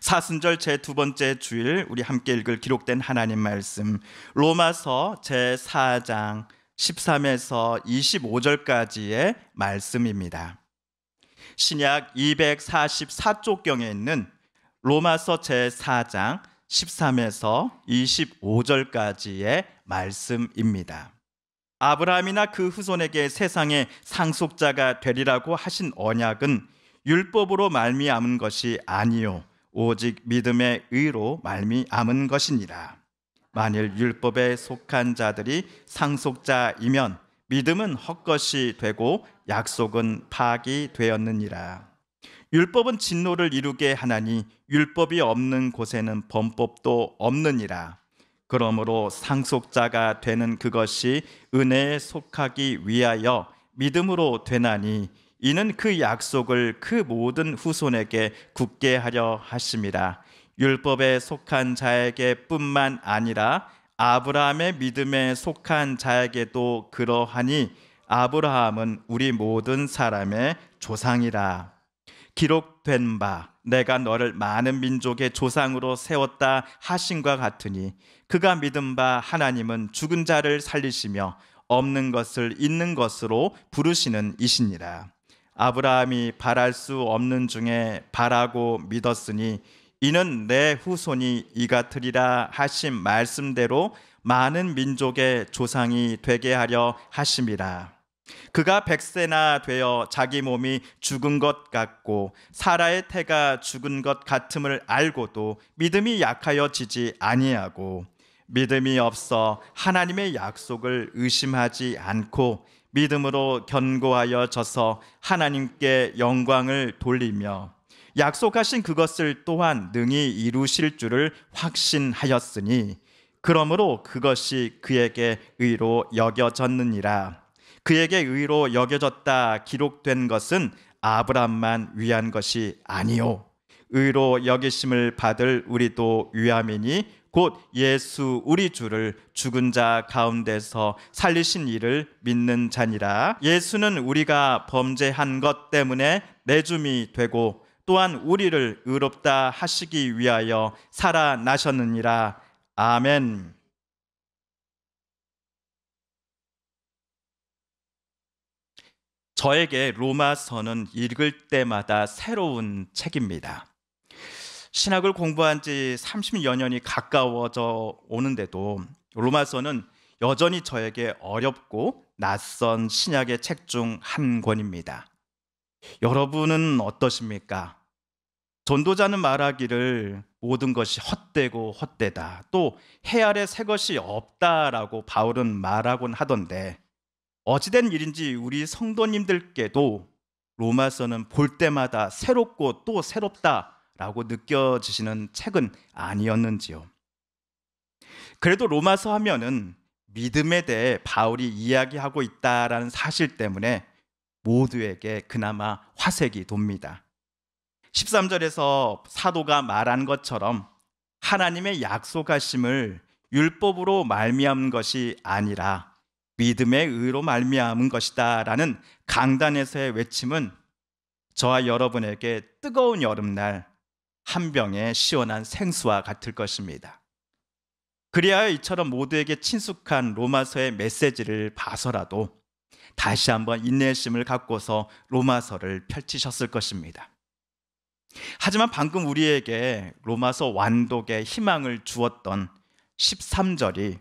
사순절 제2번째 주일 우리 함께 읽을 기록된 하나님 말씀 로마서 제4장 13에서 25절까지의 말씀입니다. 신약 244쪽경에 있는 로마서 제4장 13에서 25절까지의 말씀입니다. 아브라함이나 그 후손에게 세상의 상속자가 되리라고 하신 언약은 율법으로 말미암은 것이 아니요 오직 믿음의 의로 말미암은 것이니라. 만일 율법에 속한 자들이 상속자이면 믿음은 헛것이 되고 약속은 파기되었느니라. 율법은 진노를 이루게 하나니 율법이 없는 곳에는 범법도 없느니라. 그러므로 상속자가 되는 그것이 은혜에 속하기 위하여 믿음으로 되나니 이는 그 약속을 그 모든 후손에게 굳게 하려 하심이라. 율법에 속한 자에게 뿐만 아니라 아브라함의 믿음에 속한 자에게도 그러하니 아브라함은 우리 모든 사람의 조상이라. 기록된 바 내가 너를 많은 민족의 조상으로 세웠다 하신과 같으니 그가 믿은 바 하나님은 죽은 자를 살리시며 없는 것을 있는 것으로 부르시는 이시니라. 아브라함이 바랄 수 없는 중에 바라고 믿었으니 이는 내 후손이 이같으리라 하신 말씀대로 많은 민족의 조상이 되게 하려 하심이라. 그가 100세나 되어 자기 몸이 죽은 것 같고 사라의 태가 죽은 것 같음을 알고도 믿음이 약하여지지 아니하고 믿음이 없어 하나님의 약속을 의심하지 않고 믿음으로 견고하여 져서 하나님께 영광을 돌리며 약속하신 그것을 또한 능히 이루실 줄을 확신하였으니 그러므로 그것이 그에게 의로 여겨졌느니라. 그에게 의로 여겨졌다 기록된 것은 아브라함만 위한 것이 아니요 의로 여기심을 받을 우리도 위함이니 곧 예수 우리 주를 죽은 자 가운데서 살리신 이를 믿는 자니라. 예수는 우리가 범죄한 것 때문에 내줌이 되고 또한 우리를 의롭다 하시기 위하여 살아나셨느니라. 아멘. 저에게 로마서는 읽을 때마다 새로운 책입니다. 신학을 공부한 지 30여 년이 가까워져 오는데도 로마서는 여전히 저에게 어렵고 낯선 신약의 책 중 한 권입니다. 여러분은 어떠십니까? 전도자는 말하기를 모든 것이 헛되고 헛되다, 또 해 아래 새 것이 없다라고 바울은 말하곤 하던데 어찌된 일인지 우리 성도님들께도 로마서는 볼 때마다 새롭고 또 새롭다라고 느껴지시는 책은 아니었는지요? 그래도 로마서 하면은 믿음에 대해 바울이 이야기하고 있다라는 사실 때문에 모두에게 그나마 화색이 돕니다. 13절에서 사도가 말한 것처럼 하나님의 약속하심을 율법으로 말미암은 것이 아니라 믿음의 의로 말미암은 것이다 라는 강단에서의 외침은 저와 여러분에게 뜨거운 여름날 한 병의 시원한 생수와 같을 것입니다. 그리하여 이처럼 모두에게 친숙한 로마서의 메시지를 봐서라도 다시 한번 인내심을 갖고서 로마서를 펼치셨을 것입니다. 하지만 방금 우리에게 로마서 완독의 희망을 주었던 13절이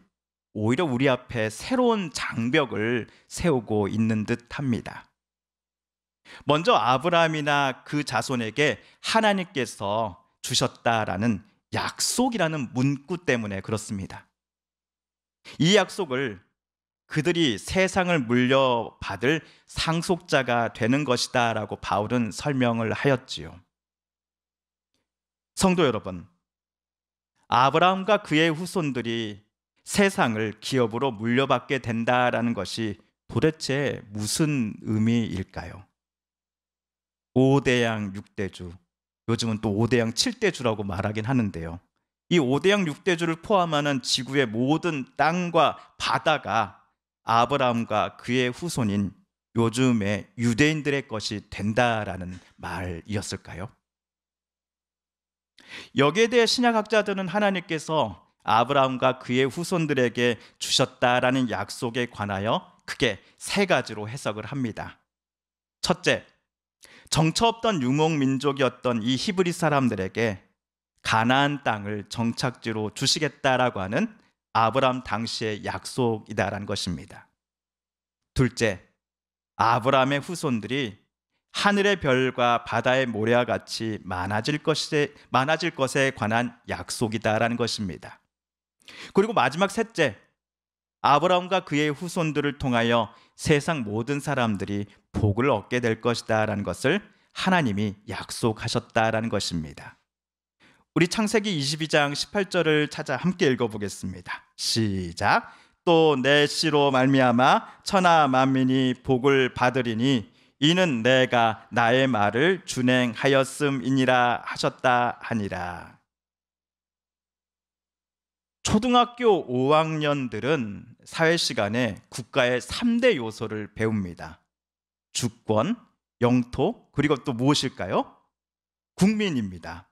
오히려 우리 앞에 새로운 장벽을 세우고 있는 듯합니다. 먼저 아브라함이나 그 자손에게 하나님께서 주셨다라는 약속이라는 문구 때문에 그렇습니다. 이 약속을 그들이 세상을 물려받을 상속자가 되는 것이다 라고 바울은 설명을 하였지요. 성도 여러분, 아브라함과 그의 후손들이 세상을 기업으로 물려받게 된다라는 것이 도대체 무슨 의미일까요? 5대양 6대주, 요즘은 또 5대양 7대주라고 말하긴 하는데요. 이 5대양 6대주를 포함하는 지구의 모든 땅과 바다가 아브라함과 그의 후손인 요즘의 유대인들의 것이 된다라는 말이었을까요? 여기에 대해 신약학자들은 하나님께서 아브라함과 그의 후손들에게 주셨다라는 약속에 관하여 크게 세 가지로 해석을 합니다. 첫째, 정처 없던 유목민족이었던 이 히브리 사람들에게 가나안 땅을 정착지로 주시겠다라고 하는 아브라함 당시의 약속이다라는 것입니다. 둘째, 아브라함의 후손들이 하늘의 별과 바다의 모래와 같이 많아질 것에 관한 약속이다라는 것입니다. 그리고 마지막 셋째, 아브라함과 그의 후손들을 통하여 세상 모든 사람들이 복을 얻게 될 것이다라는 것을 하나님이 약속하셨다라는 것입니다. 우리 창세기 22장 18절을 찾아 함께 읽어보겠습니다. 시작. 또 내 씨로 말미암아 천하 만민이 복을 받으리니 이는 내가 나의 말을 준행하였음이니라 하셨다 하니라. 초등학교 5학년들은 사회 시간에 국가의 3대 요소를 배웁니다. 주권, 영토, 그리고 또 무엇일까요? 국민입니다.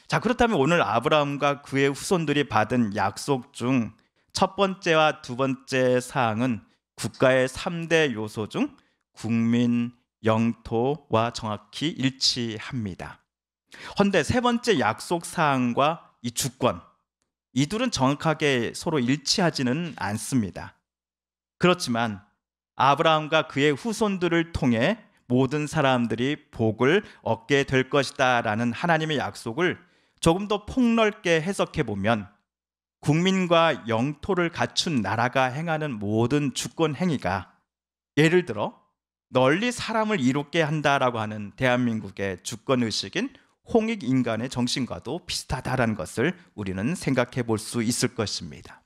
자, 그렇다면 오늘 아브라함과 그의 후손들이 받은 약속 중 첫 번째와 두 번째 사항은 국가의 3대 요소 중 국민, 영토와 정확히 일치합니다. 헌데 세 번째 약속 사항과 이 주권, 이 둘은 정확하게 서로 일치하지는 않습니다. 그렇지만 아브라함과 그의 후손들을 통해 모든 사람들이 복을 얻게 될 것이다 라는 하나님의 약속을 조금 더 폭넓게 해석해 보면 국민과 영토를 갖춘 나라가 행하는 모든 주권 행위가 예를 들어 널리 사람을 이롭게 한다라고 하는 대한민국의 주권의식인 홍익인간의 정신과도 비슷하다라는 것을 우리는 생각해 볼 수 있을 것입니다.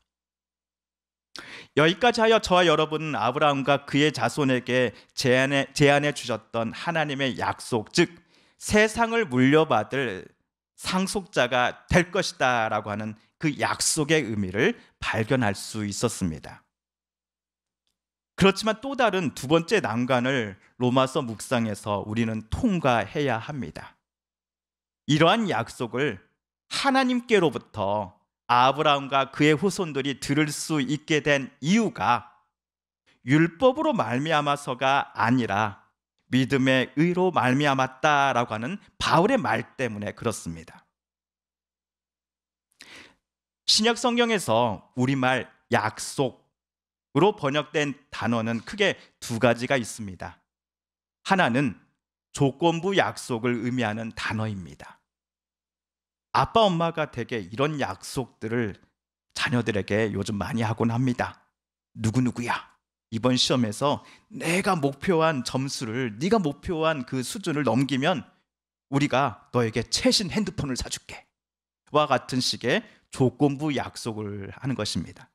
여기까지 하여 저와 여러분은 아브라함과 그의 자손에게 제안해 주셨던 하나님의 약속, 즉 세상을 물려받을 상속자가 될 것이다 라고 하는 그 약속의 의미를 발견할 수 있었습니다. 그렇지만 또 다른 두 번째 난관을 로마서 묵상에서 우리는 통과해야 합니다. 이러한 약속을 하나님께로부터 아브라함과 그의 후손들이 들을 수 있게 된 이유가 율법으로 말미암아서가 아니라 믿음의 의로 말미암았다라고 하는 바울의 말 때문에 그렇습니다. 신약 성경에서 우리말 약속으로 번역된 단어는 크게 두 가지가 있습니다. 하나는 조건부 약속을 의미하는 단어입니다. 아빠 엄마가 대개 이런 약속들을 자녀들에게 요즘 많이 하곤 합니다. 누구누구야, 이번 시험에서 내가 목표한 점수를, 네가 목표한 그 수준을 넘기면 우리가 너에게 최신 핸드폰을 사줄게 와 같은 식의 조건부 약속을 하는 것입니다.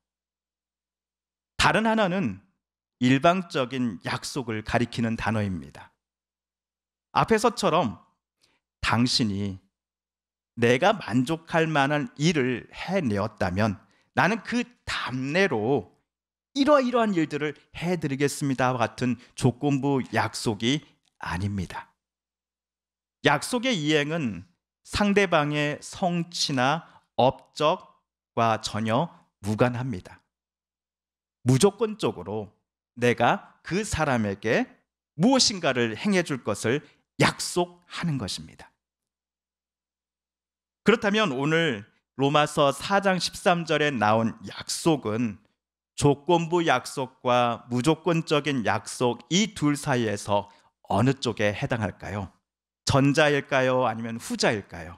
다른 하나는 일방적인 약속을 가리키는 단어입니다. 앞에서처럼 당신이 내가 만족할 만한 일을 해내었다면 나는 그 답례로 이러이러한 일들을 해드리겠습니다와 같은 조건부 약속이 아닙니다. 약속의 이행은 상대방의 성취나 업적과 전혀 무관합니다. 무조건적으로 내가 그 사람에게 무엇인가를 행해줄 것을 약속하는 것입니다. 그렇다면 오늘 로마서 4장 13절에 나온 약속은 조건부 약속과 무조건적인 약속 이 둘 사이에서 어느 쪽에 해당할까요? 전자일까요? 아니면 후자일까요?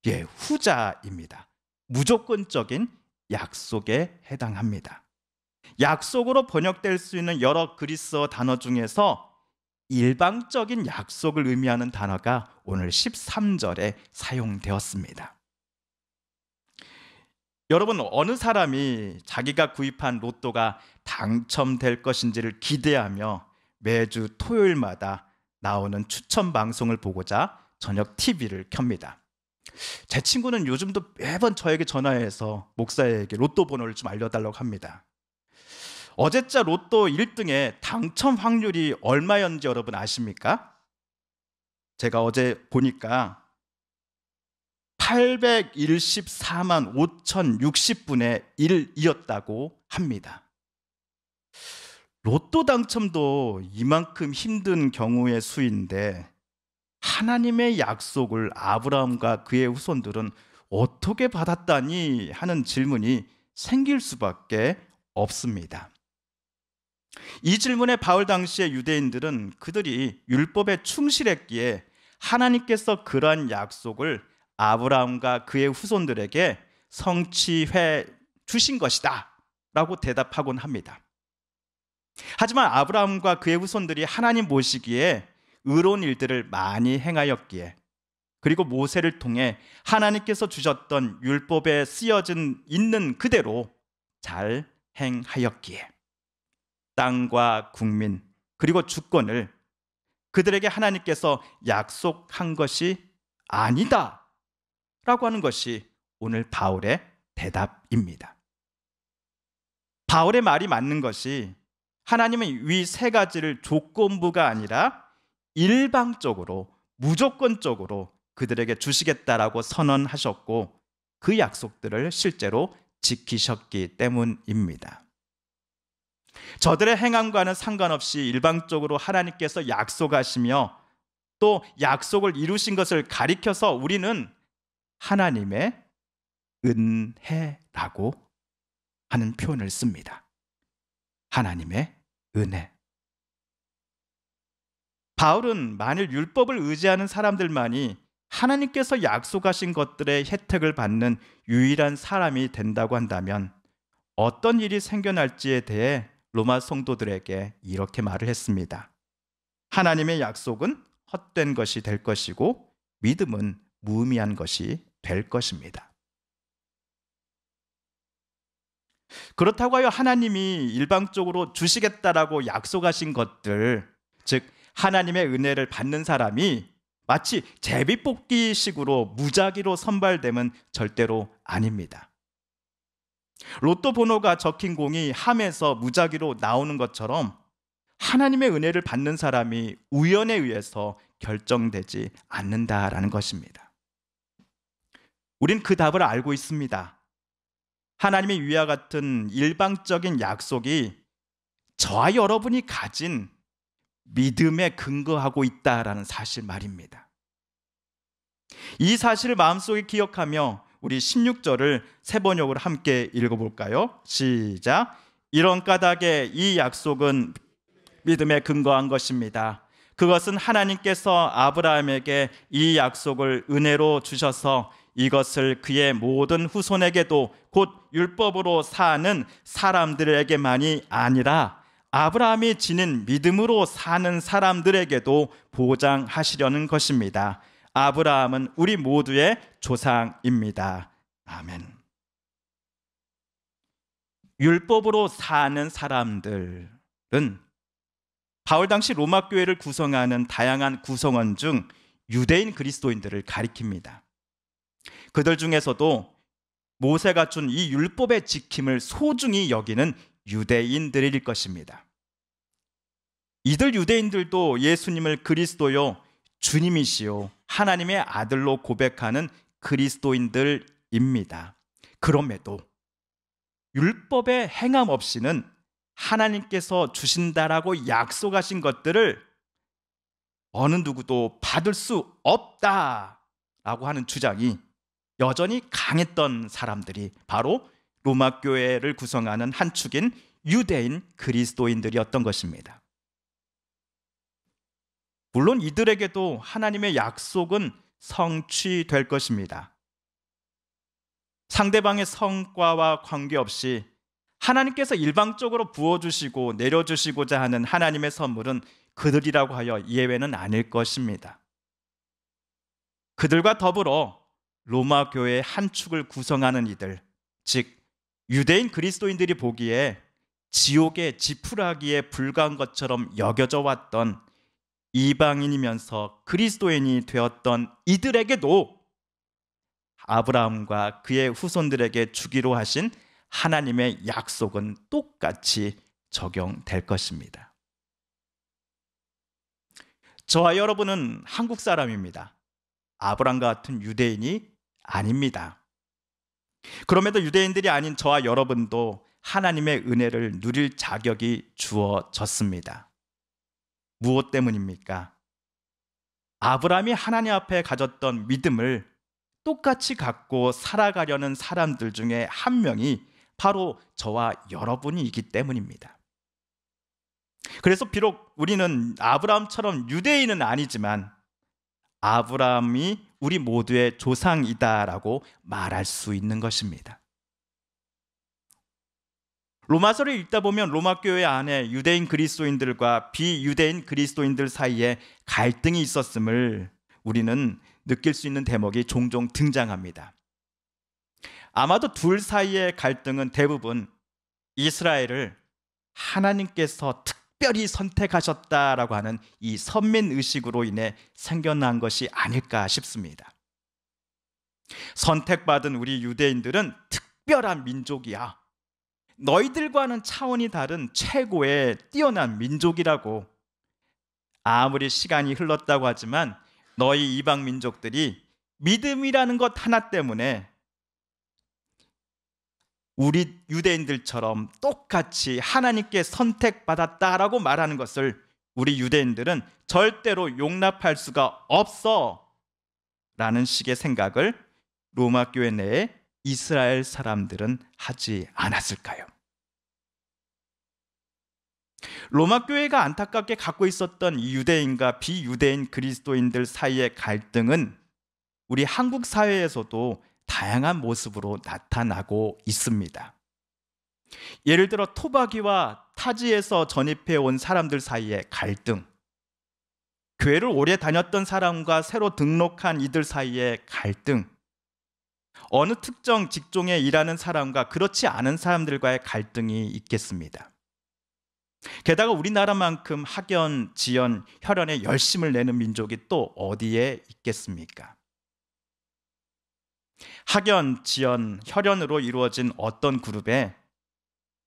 예, 후자입니다. 무조건적인 약속에 해당합니다. 약속으로 번역될 수 있는 여러 그리스어 단어 중에서 일방적인 약속을 의미하는 단어가 오늘 13절에 사용되었습니다. 여러분, 어느 사람이 자기가 구입한 로또가 당첨될 것인지를 기대하며 매주 토요일마다 나오는 추천 방송을 보고자 저녁 TV를 켭니다. 제 친구는 요즘도 매번 저에게 전화해서 목사에게 로또 번호를 좀 알려달라고 합니다. 어제자 로또 1등의 당첨 확률이 얼마였는지 여러분 아십니까? 제가 어제 보니까 814만 5,060분의 1이었다고 합니다. 로또 당첨도 이만큼 힘든 경우의 수인데 하나님의 약속을 아브라함과 그의 후손들은 어떻게 받았다니 하는 질문이 생길 수밖에 없습니다. 이 질문에 바울 당시의 유대인들은 그들이 율법에 충실했기에 하나님께서 그러한 약속을 아브라함과 그의 후손들에게 성취해 주신 것이다 라고 대답하곤 합니다. 하지만 아브라함과 그의 후손들이 하나님 보시기에 의로운 일들을 많이 행하였기에, 그리고 모세를 통해 하나님께서 주셨던 율법에 쓰여진 있는 그대로 잘 행하였기에 땅과 국민 그리고 주권을 그들에게 하나님께서 약속한 것이 아니다 라고 하는 것이 오늘 바울의 대답입니다. 바울의 말이 맞는 것이 하나님은 위 세 가지를 조건부가 아니라 일방적으로 무조건적으로 그들에게 주시겠다라고 선언하셨고 그 약속들을 실제로 지키셨기 때문입니다. 저들의 행함과는 상관없이 일방적으로 하나님께서 약속하시며 또 약속을 이루신 것을 가리켜서 우리는 하나님의 은혜라고 하는 표현을 씁니다. 하나님의 은혜. 바울은 만일 율법을 의지하는 사람들만이 하나님께서 약속하신 것들의 혜택을 받는 유일한 사람이 된다고 한다면 어떤 일이 생겨날지에 대해 로마 성도들에게 이렇게 말을 했습니다. 하나님의 약속은 헛된 것이 될 것이고 믿음은 무의미한 것이 될 것입니다. 그렇다고 하여 하나님이 일방적으로 주시겠다라고 약속하신 것들, 즉 하나님의 은혜를 받는 사람이 마치 제비뽑기식으로 무작위로 선발됨은 절대로 아닙니다. 로또 번호가 적힌 공이 함에서 무작위로 나오는 것처럼 하나님의 은혜를 받는 사람이 우연에 의해서 결정되지 않는다라는 것입니다. 우린 그 답을 알고 있습니다. 하나님의 위와 같은 일방적인 약속이 저와 여러분이 가진 믿음에 근거하고 있다라는 사실 말입니다. 이 사실을 마음속에 기억하며 우리 16절을 세 번역으로 함께 읽어볼까요? 시작. 이런 까닭에 이 약속은 믿음에 근거한 것입니다. 그것은 하나님께서 아브라함에게 이 약속을 은혜로 주셔서 이것을 그의 모든 후손에게도 곧 율법으로 사는 사람들에게만이 아니라 아브라함이 지닌 믿음으로 사는 사람들에게도 보장하시려는 것입니다. 아브라함은 우리 모두의 조상입니다. 아멘. 율법으로 사는 사람들은 바울 당시 로마 교회를 구성하는 다양한 구성원 중 유대인 그리스도인들을 가리킵니다. 그들 중에서도 모세가 준 이 율법의 지킴을 소중히 여기는 유대인들일 것입니다. 이들 유대인들도 예수님을 그리스도요 주님이시요 하나님의 아들로 고백하는 그리스도인들입니다. 그럼에도 율법의 행함 없이는 하나님께서 주신다라고 약속하신 것들을 어느 누구도 받을 수 없다라고 하는 주장이 여전히 강했던 사람들이 바로 로마 교회를 구성하는 한 축인 유대인 그리스도인들이었던 것입니다. 물론 이들에게도 하나님의 약속은 성취될 것입니다. 상대방의 성과와 관계없이 하나님께서 일방적으로 부어주시고 내려주시고자 하는 하나님의 선물은 그들이라고 하여 예외는 아닐 것입니다. 그들과 더불어 로마 교회의 한 축을 구성하는 이들, 즉 유대인 그리스도인들이 보기에 지옥의 지푸라기에 불과한 것처럼 여겨져 왔던 이방인이면서 그리스도인이 되었던 이들에게도 아브라함과 그의 후손들에게 주기로 하신 하나님의 약속은 똑같이 적용될 것입니다. 저와 여러분은 한국 사람입니다. 아브라함과 같은 유대인이 아닙니다. 그럼에도 유대인들이 아닌 저와 여러분도 하나님의 은혜를 누릴 자격이 주어졌습니다. 무엇 때문입니까? 아브라함이 하나님 앞에 가졌던 믿음을 똑같이 갖고 살아가려는 사람들 중에 한 명이 바로 저와 여러분이기 때문입니다. 그래서 비록 우리는 아브라함처럼 유대인은 아니지만 아브라함이 우리 모두의 조상이다라고 말할 수 있는 것입니다. 로마서를 읽다 보면 로마 교회 안에 유대인 그리스도인들과 비유대인 그리스도인들 사이에 갈등이 있었음을 우리는 느낄 수 있는 대목이 종종 등장합니다. 아마도 둘 사이의 갈등은 대부분 이스라엘을 하나님께서 특별히 선택하셨다라고 하는 이 선민 의식으로 인해 생겨난 것이 아닐까 싶습니다. 선택받은 우리 유대인들은 특별한 민족이야. 너희들과는 차원이 다른 최고의 뛰어난 민족이라고. 아무리 시간이 흘렀다고 하지만 너희 이방 민족들이 믿음이라는 것 하나 때문에 우리 유대인들처럼 똑같이 하나님께 선택받았다라고 말하는 것을 우리 유대인들은 절대로 용납할 수가 없어 라는 식의 생각을 로마 교회 내에 이스라엘 사람들은 하지 않았을까요? 로마 교회가 안타깝게 갖고 있었던 이 유대인과 비유대인 그리스도인들 사이의 갈등은 우리 한국 사회에서도 다양한 모습으로 나타나고 있습니다. 예를 들어 토박이와 타지에서 전입해 온 사람들 사이의 갈등, 교회를 오래 다녔던 사람과 새로 등록한 이들 사이의 갈등, 어느 특정 직종에 일하는 사람과 그렇지 않은 사람들과의 갈등이 있겠습니다. 게다가 우리나라만큼 학연, 지연, 혈연에 열심을 내는 민족이 또 어디에 있겠습니까? 학연, 지연, 혈연으로 이루어진 어떤 그룹에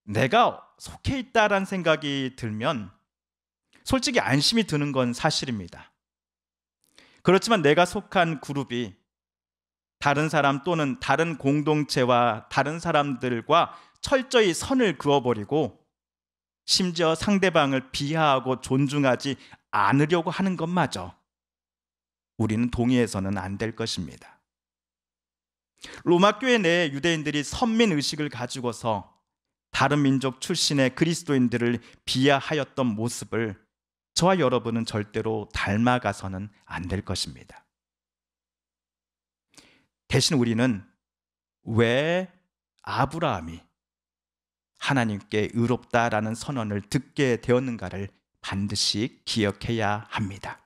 내가 속해 있다라는 생각이 들면 솔직히 안심이 드는 건 사실입니다. 그렇지만 내가 속한 그룹이 다른 사람 또는 다른 공동체와 다른 사람들과 철저히 선을 그어버리고 심지어 상대방을 비하하고 존중하지 않으려고 하는 것마저 우리는 동의해서는 안 될 것입니다. 로마 교회 내 유대인들이 선민 의식을 가지고서 다른 민족 출신의 그리스도인들을 비하하였던 모습을 저와 여러분은 절대로 닮아가서는 안 될 것입니다. 대신 우리는 왜 아브라함이 하나님께 의롭다라는 선언을 듣게 되었는가를 반드시 기억해야 합니다.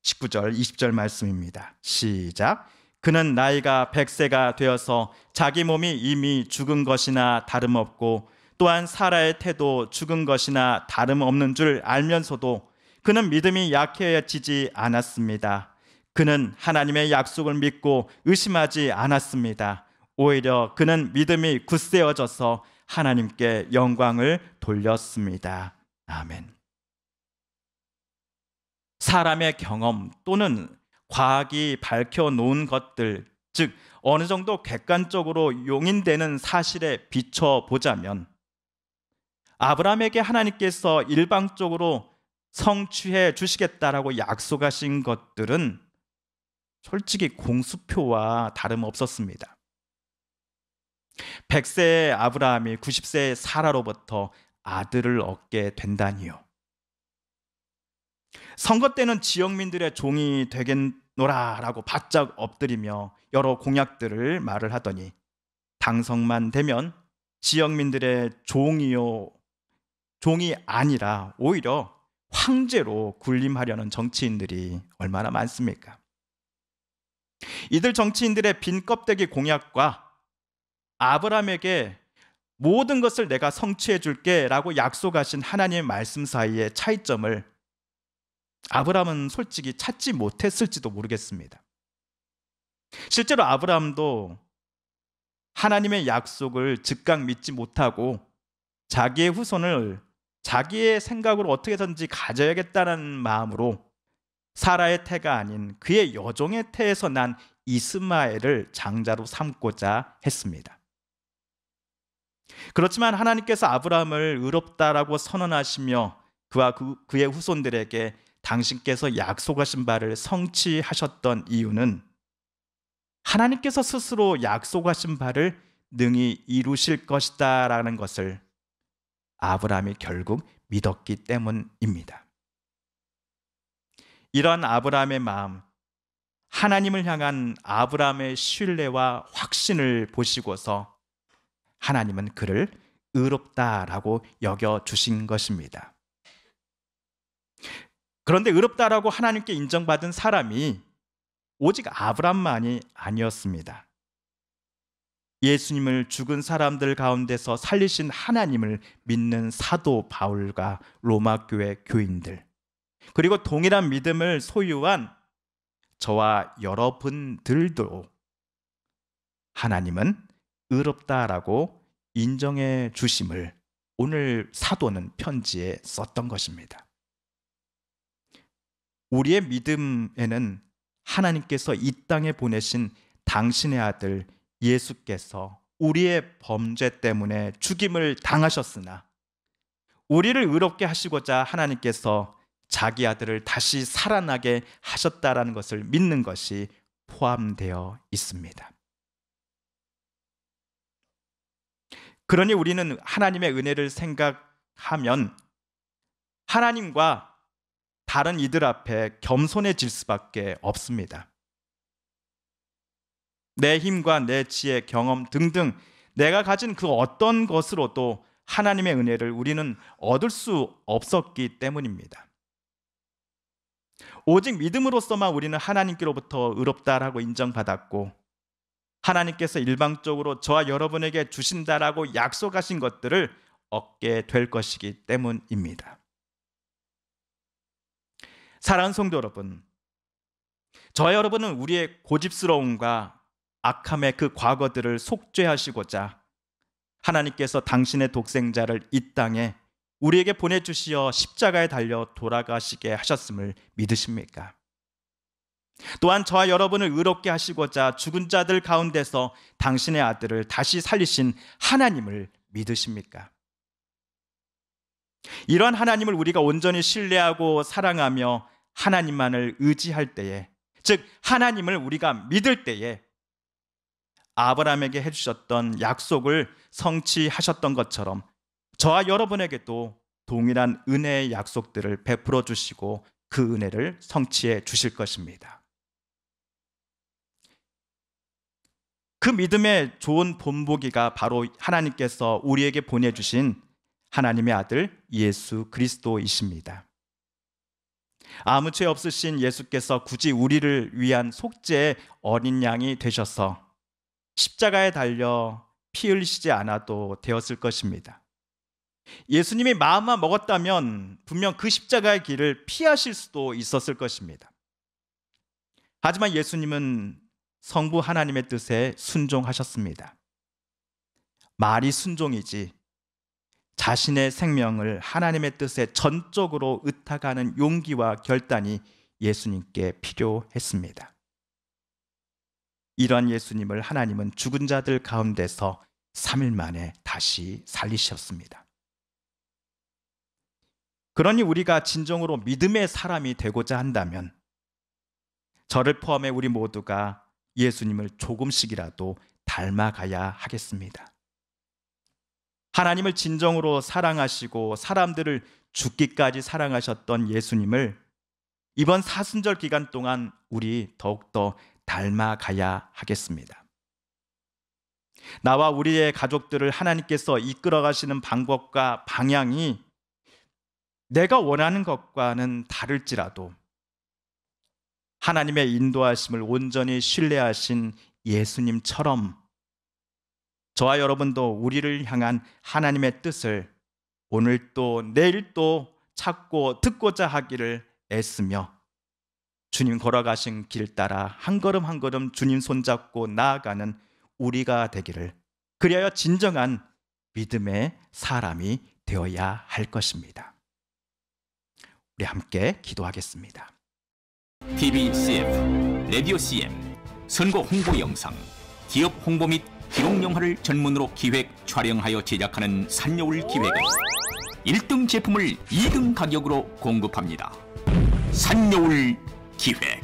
19절, 20절 말씀입니다. 시작. 그는 나이가 100세가 되어서 자기 몸이 이미 죽은 것이나 다름없고 또한 사라의 태도 죽은 것이나 다름없는 줄 알면서도 그는 믿음이 약해지지 않았습니다. 그는 하나님의 약속을 믿고 의심하지 않았습니다. 오히려 그는 믿음이 굳세어져서 하나님께 영광을 돌렸습니다. 아멘. 사람의 경험 또는 과학이 밝혀놓은 것들, 즉 어느 정도 객관적으로 용인되는 사실에 비춰보자면 아브라함에게 하나님께서 일방적으로 성취해 주시겠다라고 약속하신 것들은 솔직히 공수표와 다름없었습니다. 100세의 아브라함이 90세의 사라로부터 아들을 얻게 된다니요. 선거 때는 지역민들의 종이 되겠노라라고 바짝 엎드리며 여러 공약들을 말을 하더니 당선만 되면 지역민들의 종이 아니라 오히려 황제로 군림하려는 정치인들이 얼마나 많습니까? 이들 정치인들의 빈 껍데기 공약과 아브라함에게 모든 것을 내가 성취해 줄게 라고 약속하신 하나님의 말씀 사이의 차이점을 아브라함은 솔직히 찾지 못했을지도 모르겠습니다. 실제로 아브라함도 하나님의 약속을 즉각 믿지 못하고 자기의 후손을 자기의 생각으로 어떻게든지 가져야겠다는 마음으로 사라의 태가 아닌 그의 여종의 태에서 난 이스마엘을 장자로 삼고자 했습니다. 그렇지만 하나님께서 아브라함을 의롭다라고 선언하시며 그와 그의 후손들에게 당신께서 약속하신 바를 성취하셨던 이유는 하나님께서 스스로 약속하신 바를 능히 이루실 것이다 라는 것을 아브라함이 결국 믿었기 때문입니다. 이러한 아브라함의 마음, 하나님을 향한 아브라함의 신뢰와 확신을 보시고서 하나님은 그를 의롭다라고 여겨주신 것입니다. 그런데 의롭다라고 하나님께 인정받은 사람이 오직 아브라함만이 아니었습니다. 예수님을 죽은 사람들 가운데서 살리신 하나님을 믿는 사도 바울과 로마 교회 교인들, 그리고 동일한 믿음을 소유한 저와 여러분들도 하나님은 의롭다라고 인정해 주심을 오늘 사도는 편지에 썼던 것입니다. 우리의 믿음에는 하나님께서 이 땅에 보내신 당신의 아들 예수께서 우리의 범죄 때문에 죽임을 당하셨으나 우리를 의롭게 하시고자 하나님께서 자기 아들을 다시 살아나게 하셨다라는 것을 믿는 것이 포함되어 있습니다. 그러니 우리는 하나님의 은혜를 생각하면 하나님과 다른 이들 앞에 겸손해질 수밖에 없습니다. 내 힘과 내 지혜, 경험 등등 내가 가진 그 어떤 것으로도 하나님의 은혜를 우리는 얻을 수 없었기 때문입니다. 오직 믿음으로서만 우리는 하나님께로부터 의롭다라고 인정받았고 하나님께서 일방적으로 저와 여러분에게 주신다라고 약속하신 것들을 얻게 될 것이기 때문입니다. 사랑하는 성도 여러분, 저와 여러분은 우리의 고집스러움과 악함의 그 과거들을 속죄하시고자 하나님께서 당신의 독생자를 이 땅에 우리에게 보내주시어 십자가에 달려 돌아가시게 하셨음을 믿으십니까? 또한 저와 여러분을 의롭게 하시고자 죽은 자들 가운데서 당신의 아들을 다시 살리신 하나님을 믿으십니까? 이런 하나님을 우리가 온전히 신뢰하고 사랑하며 하나님만을 의지할 때에, 즉 하나님을 우리가 믿을 때에 아브라함에게 해주셨던 약속을 성취하셨던 것처럼 저와 여러분에게도 동일한 은혜의 약속들을 베풀어 주시고 그 은혜를 성취해 주실 것입니다. 그 믿음의 좋은 본보기가 바로 하나님께서 우리에게 보내주신 하나님의 아들 예수 그리스도이십니다. 아무 죄 없으신 예수께서 굳이 우리를 위한 속죄의 어린 양이 되셔서 십자가에 달려 피 흘리시지 않아도 되었을 것입니다. 예수님이 마음만 먹었다면 분명 그 십자가의 길을 피하실 수도 있었을 것입니다. 하지만 예수님은 성부 하나님의 뜻에 순종하셨습니다. 말이 순종이지 자신의 생명을 하나님의 뜻에 전적으로 의탁하는 용기와 결단이 예수님께 필요했습니다. 이러한 예수님을 하나님은 죽은 자들 가운데서 3일 만에 다시 살리셨습니다. 그러니 우리가 진정으로 믿음의 사람이 되고자 한다면 저를 포함해 우리 모두가 예수님을 조금씩이라도 닮아가야 하겠습니다. 하나님을 진정으로 사랑하시고 사람들을 죽기까지 사랑하셨던 예수님을 이번 사순절 기간 동안 우리 더욱더 닮아가야 하겠습니다. 나와 우리의 가족들을 하나님께서 이끌어 가시는 방법과 방향이 내가 원하는 것과는 다를지라도 하나님의 인도하심을 온전히 신뢰하신 예수님처럼 저와 여러분도 우리를 향한 하나님의 뜻을 오늘도 내일도 찾고 듣고자 하기를 애쓰며 주님 걸어가신 길 따라 한 걸음 한 걸음 주님 손잡고 나아가는 우리가 되기를, 그리하여 진정한 믿음의 사람이 되어야 할 것입니다. 우리 함께 기도하겠습니다. TV CF, 라디오 CM, 선거 홍보 영상, 기업 홍보 및 기록 영화를 전문으로 기획, 촬영하여 제작하는 산여울 기획은 1등 제품을 2등 가격으로 공급합니다. 산여울 기획.